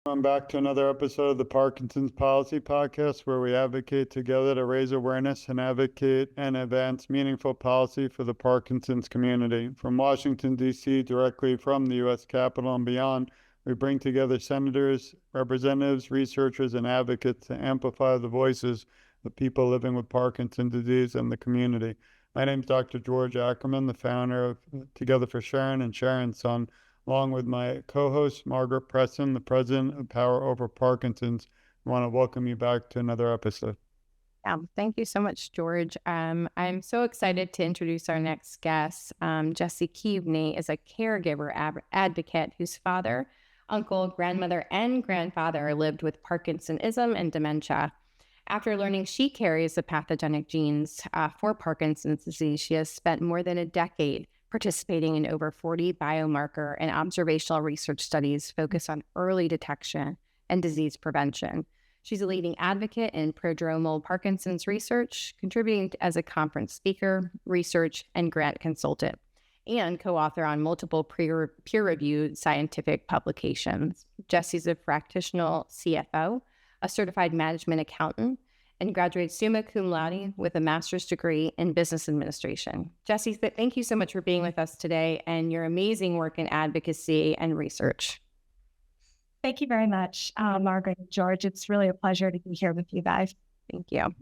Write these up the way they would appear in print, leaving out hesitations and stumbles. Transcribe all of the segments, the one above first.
I'm back to another episode of the Parkinson's Policy Podcast, where we advocate together to raise awareness and advocate and advance meaningful policy for the Parkinson's community. From Washington, D.C., directly from the U.S. Capitol and beyond, we bring together senators, representatives, researchers, and advocates to amplify the voices of people living with Parkinson's disease and the community. My name is Dr. George Ackerman, the founder of TogetherForSharon and Sharon's Son, along with my co-host, Margaret Preston, the president of Power Over Parkinson's. I want to welcome you back to another episode. Thank you so much, George. I'm so excited to introduce our next guest. Jessi Keavney is a caregiver advocate whose father, uncle, grandmother, and grandfather lived with Parkinsonism and dementia. After learning she carries the pathogenic genes for Parkinson's disease, she has spent more than a decade participating in over 40 biomarker and observational research studies focused on early detection and disease prevention. She's a leading advocate in prodromal Parkinson's research, contributing as a conference speaker, research, and grant consultant, and co-author on multiple peer-reviewed scientific publications. Jessi's a practitioner CFO, a certified management accountant, and graduated summa cum laude with a master's degree in business administration. Jessi, thank you so much for being with us today and your amazing work in advocacy and research. Thank you very much, Margaret and George. It's really a pleasure to be here with you guys. Thank you.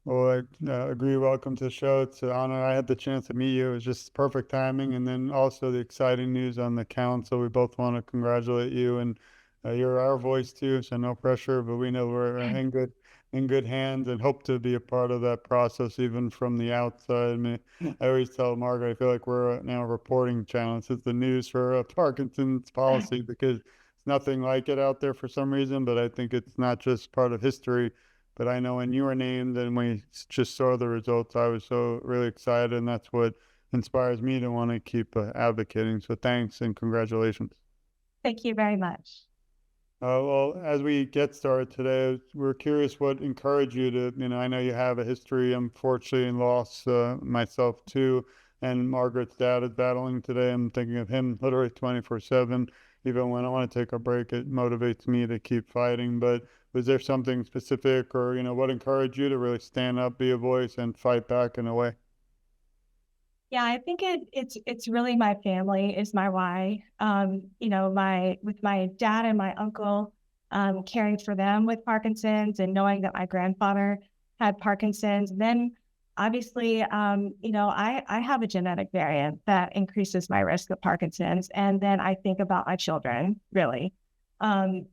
Well, I agree. Welcome to the show. It's an honor. I had the chance to meet you. It was just perfect timing. And then also the exciting news on the council. We both want to congratulate you, and you're our voice too, so no pressure, but we know we're in good hands and hope to be a part of that process even from the outside. I mean, I always tell Margaret, I feel like we're now a reporting channel. This is the news for Parkinson's policy because it's nothing like it out there for some reason, but I think it's not just part of history. But I know when you were named and we just saw the results, I was so really excited, and that's what inspires me to want to keep advocating. So thanks and congratulations. Thank you very much. Well, as we get started today, we're curious what encouraged you to, I know you have a history, unfortunately, and loss myself too, and Margaret's dad is battling today. I'm thinking of him literally 24/7. Even when I want to take a break, it motivates me to keep fighting. But was there something specific or, what encouraged you to really stand up, be a voice, and fight back in a way? Yeah, I think it's really my family is my why. With my dad and my uncle, caring for them with Parkinson's and knowing that my grandfather had Parkinson's. And then obviously, I have a genetic variant that increases my risk of Parkinson's. And then I think about my children, really. And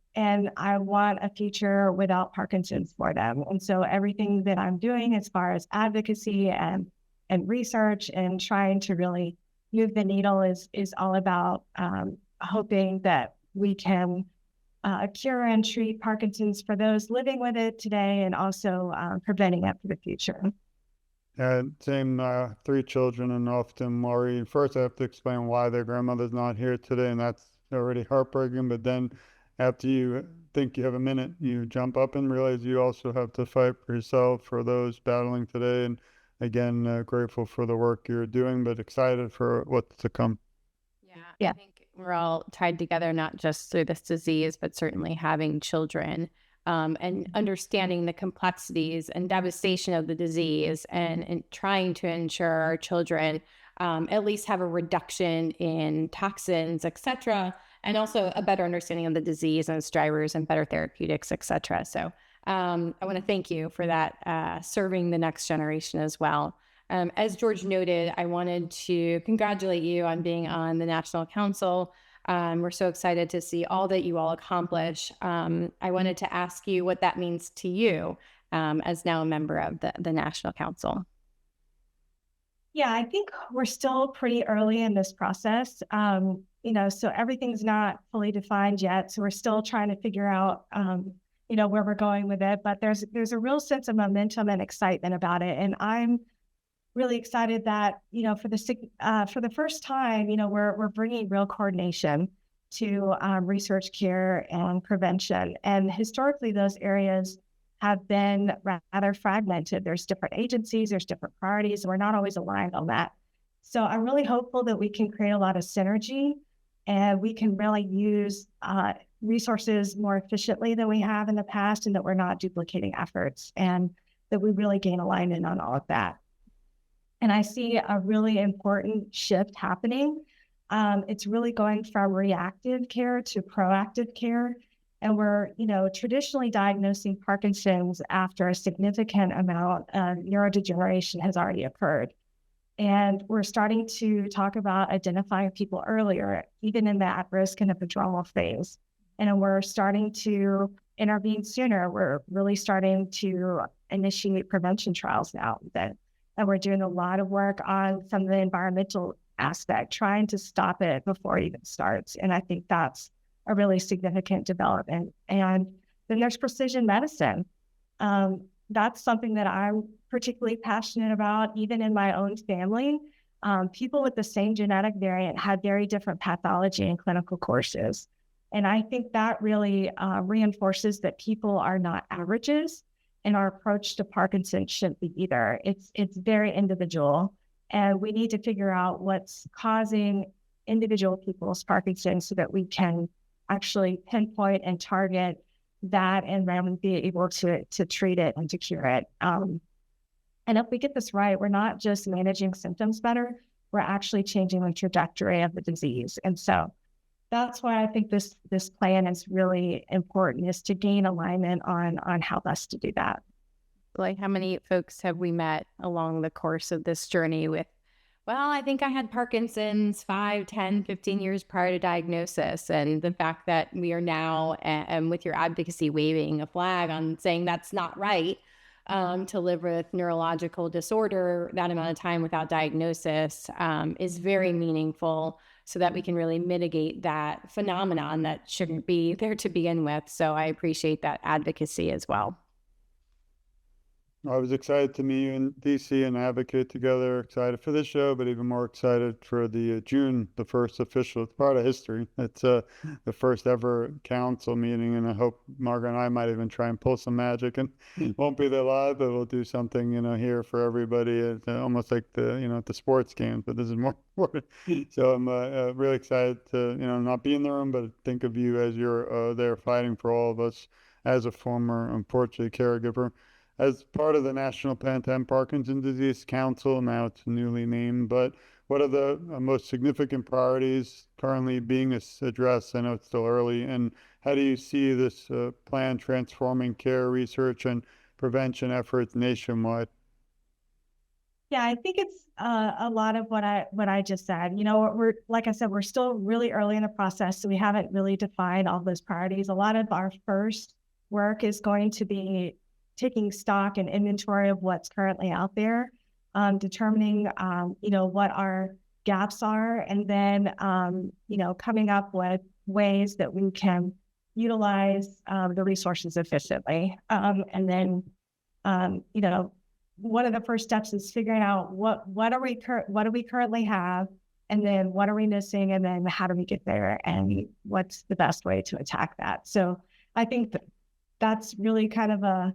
I want a future without Parkinson's for them. And so everything that I'm doing as far as advocacy and research and trying to really move the needle is all about hoping that we can cure and treat Parkinson's for those living with it today and also preventing it for the future. Same, 3 children, and often worry. First, I have to explain why their grandmother's not here today, and that's already heartbreaking. But then after you think you have a minute, you jump up and realize you also have to fight for yourself, for those battling today. And again, grateful for the work you're doing, but excited for what's to come. Yeah. I think we're all tied together, not just through this disease, but certainly having children and understanding the complexities and devastation of the disease and trying to ensure our children at least have a reduction in toxins, et cetera, and also a better understanding of the disease and its drivers and better therapeutics, et cetera. So I want to thank you for that, serving the next generation as well. As George noted, I wanted to congratulate you on being on the National Council. We're so excited to see all that you all accomplish. I wanted to ask you what that means to you as now a member of the National Council. Yeah, I think we're still pretty early in this process. So everything's not fully defined yet. So we're still trying to figure out where we're going with it, but there's a real sense of momentum and excitement about it. And I'm really excited that, for the first time, we're bringing real coordination to research, care, and prevention. And historically, those areas have been rather fragmented. There's different agencies, there's different priorities, and we're not always aligned on that. So I'm really hopeful that we can create a lot of synergy and we can really use resources more efficiently than we have in the past, and that we're not duplicating efforts, and that we really gain alignment on all of that. And I see a really important shift happening. It's really going from reactive care to proactive care. And we're, traditionally diagnosing Parkinson's after a significant amount of neurodegeneration has already occurred. And we're starting to talk about identifying people earlier, even in the at-risk and epidural phase. And we're starting to intervene sooner. We're really starting to initiate prevention trials now. And we're doing a lot of work on some of the environmental aspect, trying to stop it before it even starts. And I think that's a really significant development. And then there's precision medicine. That's something that I'm particularly passionate about, even in my own family. People with the same genetic variant have very different pathology and clinical courses. And I think that really reinforces that people are not averages, and our approach to Parkinson's shouldn't be either. It's very individual, and we need to figure out what's causing individual people's Parkinson's so that we can actually pinpoint and target that and then be able to treat it and to cure it. And if we get this right, we're not just managing symptoms better, we're actually changing the trajectory of the disease. And so that's why I think this plan is really important, is to gain alignment on how best to do that. Like, how many folks have we met along the course of this journey with, well, I think I had Parkinson's 5, 10, 15 years prior to diagnosis. And the fact that we are now, and with your advocacy, waving a flag on saying that's not right, to live with neurological disorder that amount of time without diagnosis is very meaningful, so that we can really mitigate that phenomenon that shouldn't be there to begin with. So I appreciate that advocacy as well. I was excited to meet you in DC and advocate together. Excited for this show, but even more excited for the June, the first official. It's part of history. It's the first ever council meeting, and I hope Margaret and I might even try and pull some magic. And won't be there live, but we'll do something, here for everybody. It's almost like the sports games, but this is more important. So I'm really excited to not be in the room, but think of you as you're there fighting for all of us as a former, unfortunately, caregiver. As part of the National Plan to End Parkinson's Disease Council, now it's newly named, but what are the most significant priorities currently being addressed? I know it's still early, and how do you see this plan transforming care, research, and prevention efforts nationwide? Yeah, I think it's a lot of what I just said. We're, like I said, we're still really early in the process, so we haven't really defined all those priorities. A lot of our first work is going to be taking stock and inventory of what's currently out there, determining, what our gaps are, and then, coming up with ways that we can utilize the resources efficiently. And then, one of the first steps is figuring out what do we currently have, and then what are we missing, and then how do we get there, and what's the best way to attack that. So I think that's really kind of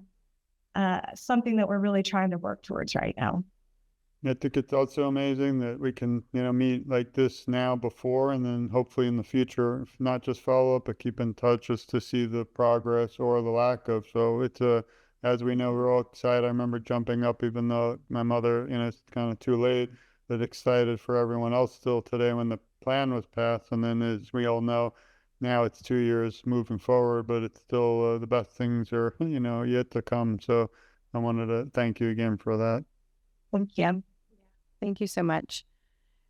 something that we're really trying to work towards right now. I think it's also amazing that we can, meet like this now before, and then hopefully in the future, not just follow up, but keep in touch just to see the progress or the lack of. So it's as we know, we're all excited. I remember jumping up, even though my mother, it's kind of too late, but excited for everyone else still today when the plan was passed. And then, as we all know, now it's 2 years moving forward, but it's still the best things are, yet to come. So I wanted to thank you again for that. Thank you. Thank you so much.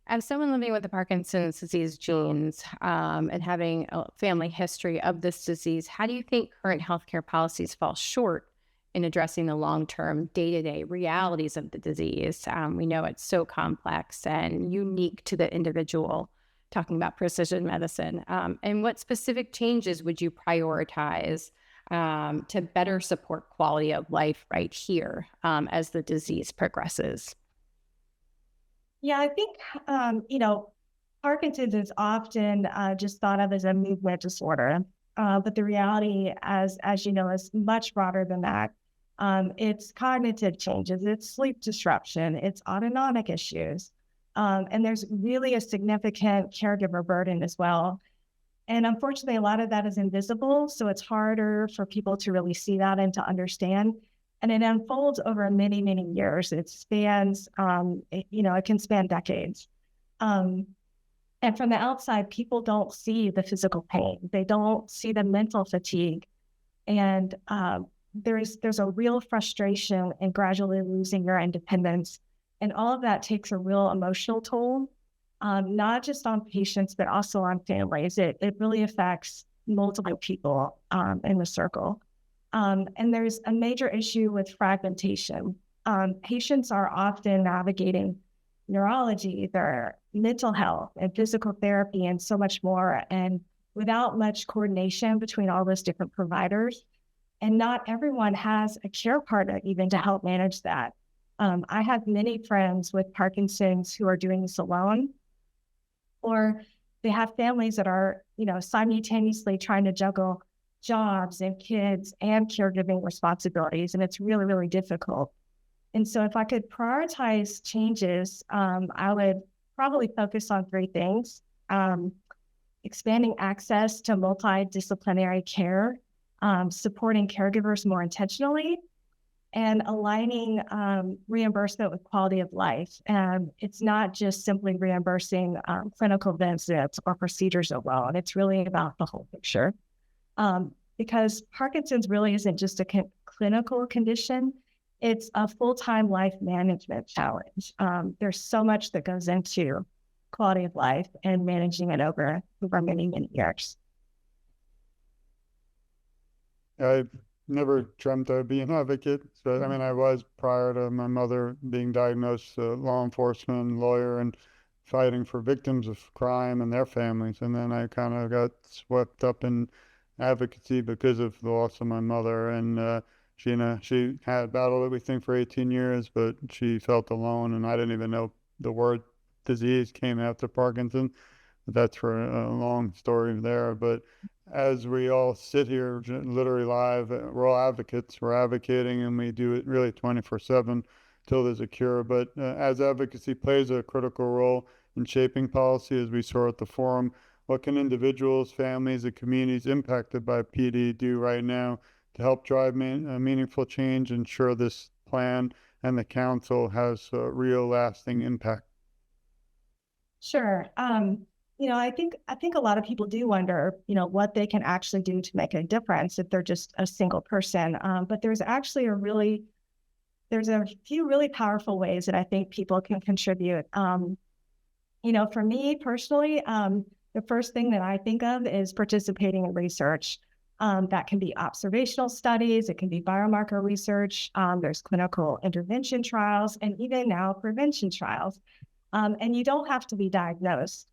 As someone living with the Parkinson's disease genes and having a family history of this disease, how do you think current healthcare policies fall short in addressing the long-term, day-to-day realities of the disease? We know it's so complex and unique to the individual, talking about precision medicine. And what specific changes would you prioritize to better support quality of life right here as the disease progresses? Yeah, I think, Parkinson's is often just thought of as a movement disorder. But the reality, as you know, is much broader than that. It's cognitive changes, it's sleep disruption, it's autonomic issues. And there's really a significant caregiver burden as well. And unfortunately, a lot of that is invisible. So it's harder for people to really see that and to understand. And it unfolds over many, many years. It spans, it can span decades. Um, and from the outside, people don't see the physical pain. They don't see the mental fatigue. And there's a real frustration in gradually losing your independence. And all of that takes a real emotional toll, not just on patients, but also on families. It really affects multiple people in the circle. And there's a major issue with fragmentation. Patients are often navigating neurology, their mental health, and physical therapy, and so much more. And without much coordination between all those different providers, and not everyone has a care partner even to help manage that. I have many friends with Parkinson's who are doing this alone, or they have families that are, simultaneously trying to juggle jobs and kids and caregiving responsibilities. And it's really, really difficult. And so if I could prioritize changes, I would probably focus on three things. Expanding access to multidisciplinary care, supporting caregivers more intentionally, and aligning reimbursement with quality of life. And it's not just simply reimbursing clinical visits or procedures alone. It's really about the whole picture. Because Parkinson's really isn't just a clinical condition, it's a full-time life management challenge. There's so much that goes into quality of life and managing it over many, many years. I never dreamt I'd be an advocate. So, I mean, I was prior to my mother being diagnosed, law enforcement lawyer and fighting for victims of crime and their families. And then I kind of got swept up in advocacy because of the loss of my mother. And she had battled it, we think, for 18 years, but she felt alone. And I didn't even know the word disease came after Parkinson. That's for a long story there. But as we all sit here literally live, we're all advocates. We're advocating, and we do it really 24/7 till there's a cure. But as advocacy plays a critical role in shaping policy, as we saw at the forum, what can individuals, families, and communities impacted by PD do right now to help drive meaningful change, ensure this plan and the council has a real lasting impact? Sure. I think a lot of people do wonder, what they can actually do to make a difference if they're just a single person. But there's actually there's a few really powerful ways that I think people can contribute. For me personally, the first thing that I think of is participating in research. That can be observational studies, it can be biomarker research, there's clinical intervention trials, and even now prevention trials. And you don't have to be diagnosed.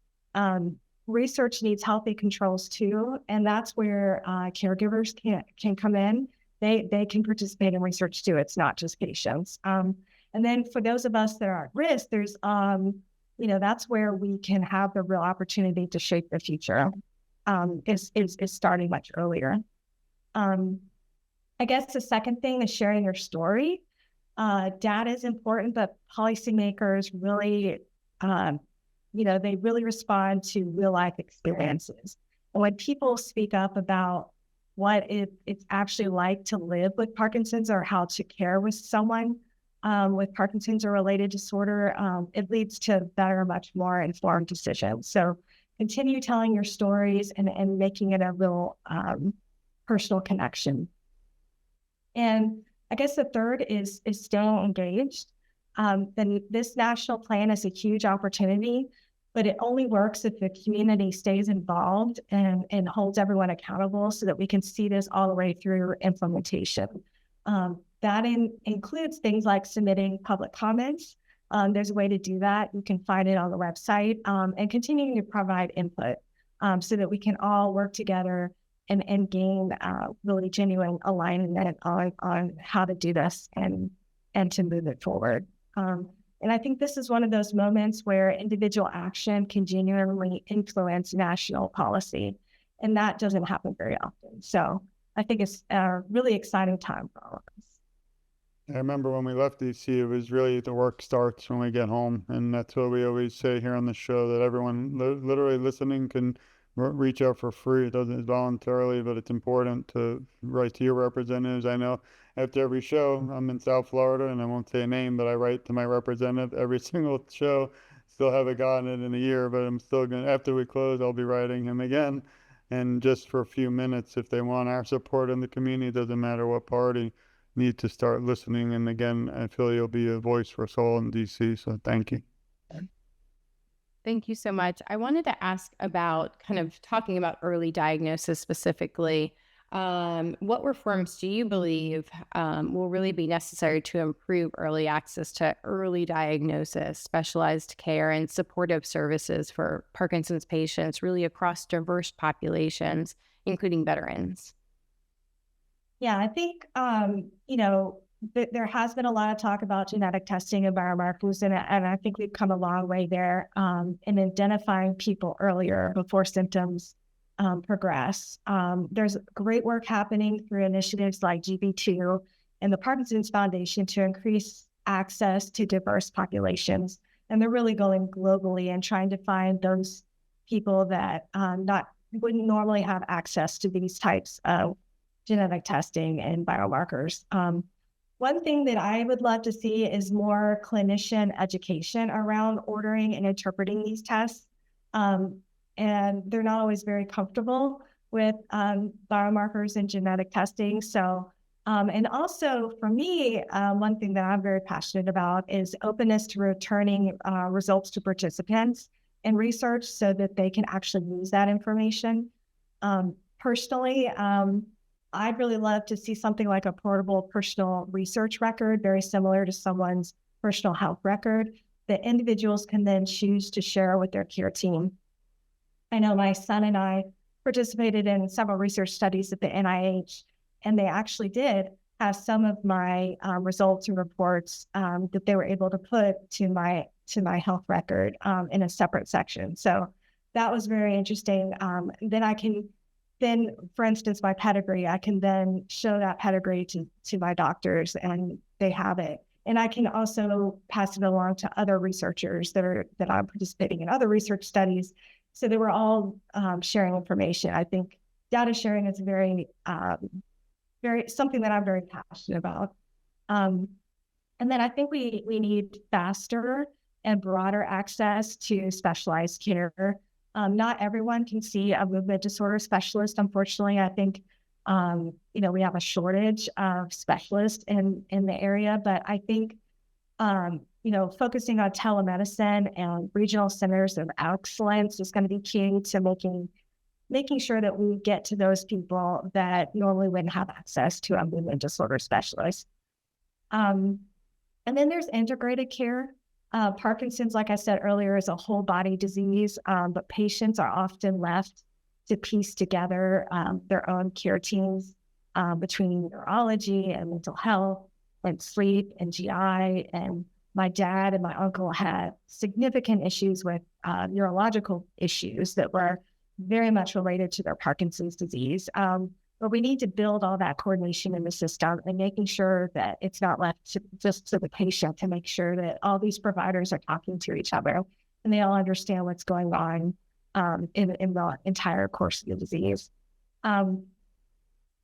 Research needs healthy controls too, and that's where caregivers can come in. They can participate in research too. It's not just patients. And then for those of us that are at risk, there's that's where we can have the real opportunity to shape the future. Is starting much earlier. I guess the second thing is sharing your story. Data is important, but policymakers really they really respond to real life experiences. And when people speak up about what it's actually like to live with Parkinson's or how to care with someone with Parkinson's or related disorder, it leads to better, much more informed decisions. So continue telling your stories and making it a real personal connection. And I guess the third is staying engaged. Then this national plan is a huge opportunity, but it only works if the community stays involved and holds everyone accountable so that we can see this all the way through implementation. That includes things like submitting public comments. There's a way to do that. You can find it on the website, and continuing to provide input so that we can all work together and gain really genuine alignment on how to do this and to move it forward. And I think this is one of those moments where individual action can genuinely influence national policy, and that doesn't happen very often. So I think it's a really exciting time for all of us. I remember when we left DC, it was really the work starts when we get home. And that's what we always say here on the show, that everyone literally listening can reach out for free. It doesn't voluntarily, but it's important to write to your representatives. I know after every show, I'm in South Florida, and I won't say a name, but I write to my representative every single show. Still haven't gotten it in a year, but I'm still going to, after we close, I'll be writing him again. And just for a few minutes, if they want our support in the community, it doesn't matter what party, need to start listening. And again, I feel you'll be a voice for us all in DC. So thank you. Thank you so much. I wanted to ask about kind of talking about early diagnosis specifically. What reforms do you believe will really be necessary to improve early access to early diagnosis, specialized care, and supportive services for Parkinson's patients, really across diverse populations, including veterans? Yeah, I think, there has been a lot of talk about genetic testing and biomarkers, and I think we've come a long way there in identifying people earlier before symptoms progress. There's great work happening through initiatives like GB2 and the Parkinson's Foundation to increase access to diverse populations. And they're really going globally and trying to find those people that wouldn't normally have access to these types of genetic testing and biomarkers. One thing that I would love to see is more clinician education around ordering and interpreting these tests. And they're not always very comfortable with biomarkers and genetic testing. So, and also for me, one thing that I'm very passionate about is openness to returning results to participants in research so that they can actually use that information. Personally, I'd really love to see something like a portable personal research record, very similar to someone's personal health record, that individuals can then choose to share with their care team. I know my son and I participated in several research studies at the NIH, and they actually did have some of my results and reports that they were able to put to my health record in a separate section. So that was very interesting. Then, for instance, my pedigree, I can then show that pedigree to my doctors, and they have it. And I can also pass it along to other researchers that I'm participating in other research studies. So they were all sharing information. I think data sharing is very something that I'm very passionate about. And then I think we need faster and broader access to specialized care. Not everyone can see a movement disorder specialist. Unfortunately, I think, we have a shortage of specialists in the area, but I think, focusing on telemedicine and regional centers of excellence is going to be key to making sure that we get to those people that normally wouldn't have access to a movement disorder specialist. And then there's integrated care. Parkinson's, like I said earlier, is a whole body disease, but patients are often left to piece together their own care teams between neurology and mental health and sleep and GI. And my dad and my uncle had significant issues with neurological issues that were very much related to their Parkinson's disease. But we need to build all that coordination in the system and making sure that it's not left just to the patient, to make sure that all these providers are talking to each other and they all understand what's going on in the entire course of the disease. And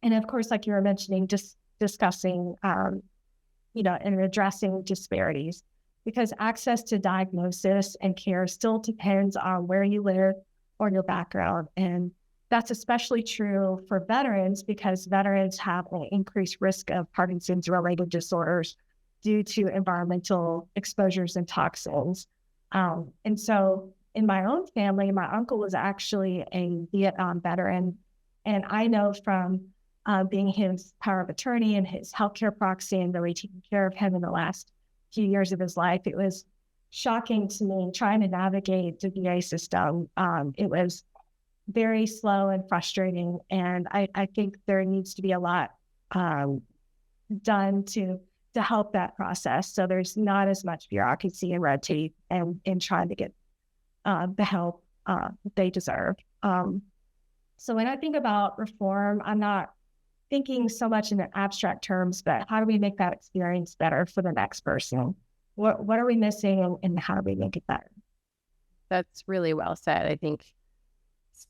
of course, like you were mentioning, just discussing, and addressing disparities, because access to diagnosis and care still depends on where you live or your background. And that's especially true for veterans, because veterans have an increased risk of Parkinson's-related disorders due to environmental exposures and toxins. And so in my own family, my uncle was actually a Vietnam veteran. And I know from being his power of attorney and his healthcare proxy and really taking care of him in the last few years of his life, it was shocking to me trying to navigate the VA system. It was very slow and frustrating. And I think there needs to be a lot done to help that process. So there's not as much bureaucracy and red tape and trying to get the help they deserve. So when I think about reform, I'm not thinking so much in the abstract terms, but how do we make that experience better for the next person? What are we missing, and how do we make it better? That's really well said. I think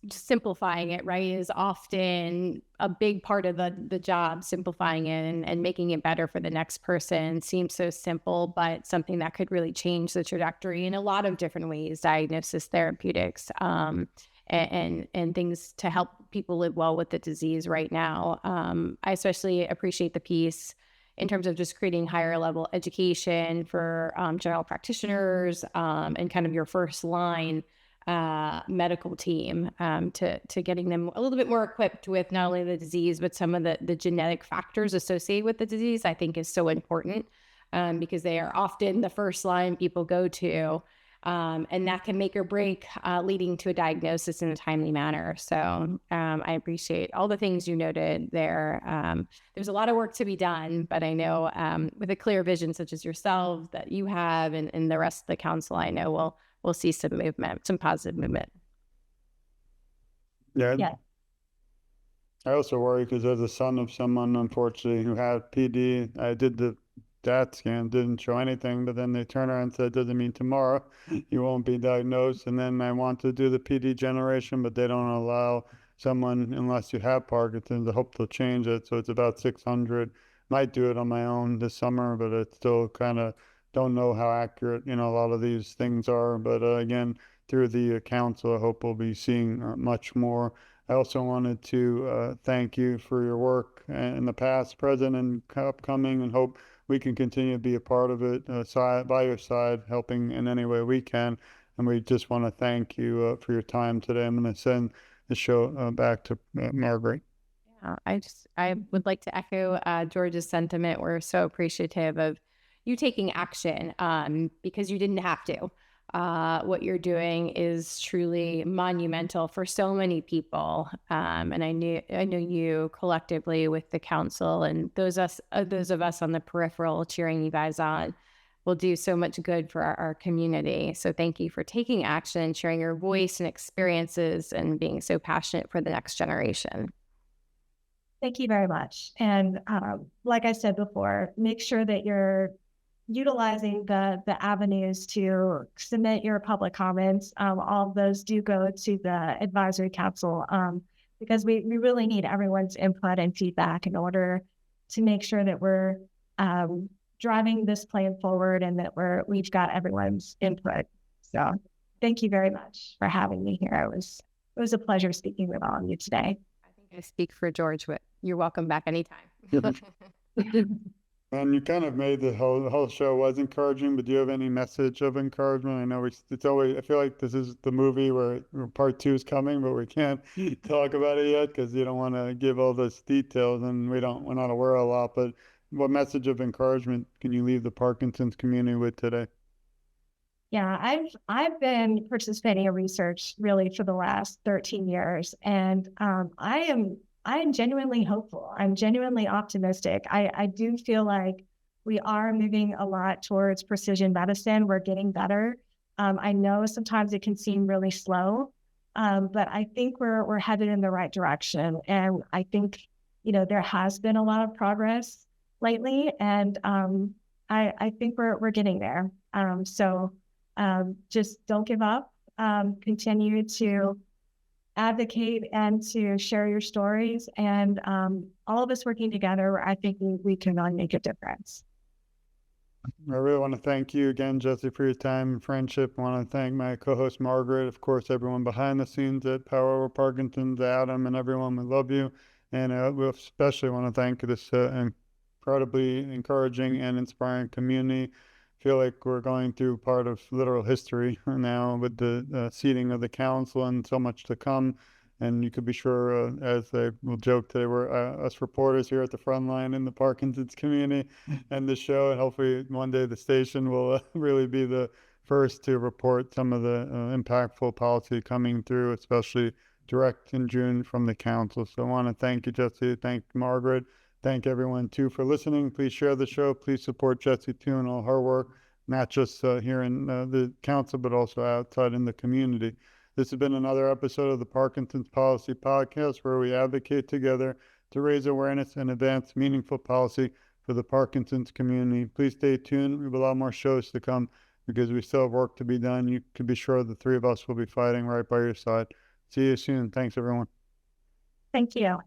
just simplifying it, right, is often a big part of the job. Simplifying it and making it better for the next person seems so simple, but something that could really change the trajectory in a lot of different ways, diagnosis, therapeutics, and things to help people live well with the disease right now. I especially appreciate the piece in terms of just creating higher level education for general practitioners and kind of your first line medical team to getting them a little bit more equipped with not only the disease, but some of the genetic factors associated with the disease, I think is so important because they are often the first line people go to. And that can make or break leading to a diagnosis in a timely manner. So I appreciate all the things you noted there. There's a lot of work to be done, but I know with a clear vision such as yourself that you have and the rest of the council, I know we'll see some movement, some positive movement. Yeah. I also worry because as a son of someone, unfortunately, who had PD, I did the DAT scan, didn't show anything, but then they turn around and said, doesn't mean tomorrow you won't be diagnosed. And then I want to do the PD generation, but they don't allow someone, unless you have Parkinson's. I hope they'll change it. So it's about 600. Might do it on my own this summer, but it's still kind of don't know how accurate, a lot of these things are. But again, through the council, I hope we'll be seeing much more. I also wanted to thank you for your work in the past, present, and upcoming, and hope we can continue to be a part of it by your side, helping in any way we can. And we just want to thank you for your time today. I'm going to send the show back to Margaret. Yeah, I would like to echo George's sentiment. We're so appreciative of you taking action because you didn't have to. What you're doing is truly monumental for so many people. And I know you collectively with the council and those of us on the peripheral cheering you guys on will do so much good for our community. So thank you for taking action, sharing your voice and experiences, and being so passionate for the next generation. Thank you very much. And like I said before, make sure that you're utilizing the avenues to submit your public comments. All of those do go to the advisory council because we really need everyone's input and feedback in order to make sure that we're driving this plan forward and that we've got everyone's input. So thank you very much for having me here. It was a pleasure speaking with all of you today. I think I speak for George, but you're welcome back anytime. And you kind of made the whole show was encouraging, but do you have any message of encouragement? I know it's always, I feel like this is the movie where part 2 is coming, but we can't talk about it yet because you don't want to give all those details and we're not aware of a lot. But what message of encouragement can you leave the Parkinson's community with today? Yeah, I've been participating in research really for the last 13 years, and I am genuinely hopeful. I'm genuinely optimistic. I do feel like we are moving a lot towards precision medicine. We're getting better. I know sometimes it can seem really slow, but I think we're headed in the right direction. And I think, there has been a lot of progress lately, and I think we're getting there. So just don't give up. Continue to advocate and to share your stories, and all of us working together, I think we can really make a difference. I really want to thank you again, Jessi, for your time and friendship. I want to thank my co-host, Margaret, of course, everyone behind the scenes at Power Over Parkinson's, Adam, and everyone. We love you. And we especially want to thank this incredibly encouraging and inspiring community. Feel like we're going through part of literal history now with the seating of the council and so much to come. And you could be sure, as they will joke today, we're us reporters here at the front line in the Parkinson's community and the show. And hopefully one day the station will really be the first to report some of the impactful policy coming through, especially direct in June from the council. So I want to thank you, Jessi. Thank Margaret. Thank everyone, too, for listening. Please share the show. Please support Jessi, too, and all her work, not just here in the council, but also outside in the community. This has been another episode of the Parkinson's Policy Podcast, where we advocate together to raise awareness and advance meaningful policy for the Parkinson's community. Please stay tuned. We have a lot more shows to come because we still have work to be done. You can be sure the three of us will be fighting right by your side. See you soon. Thanks, everyone. Thank you.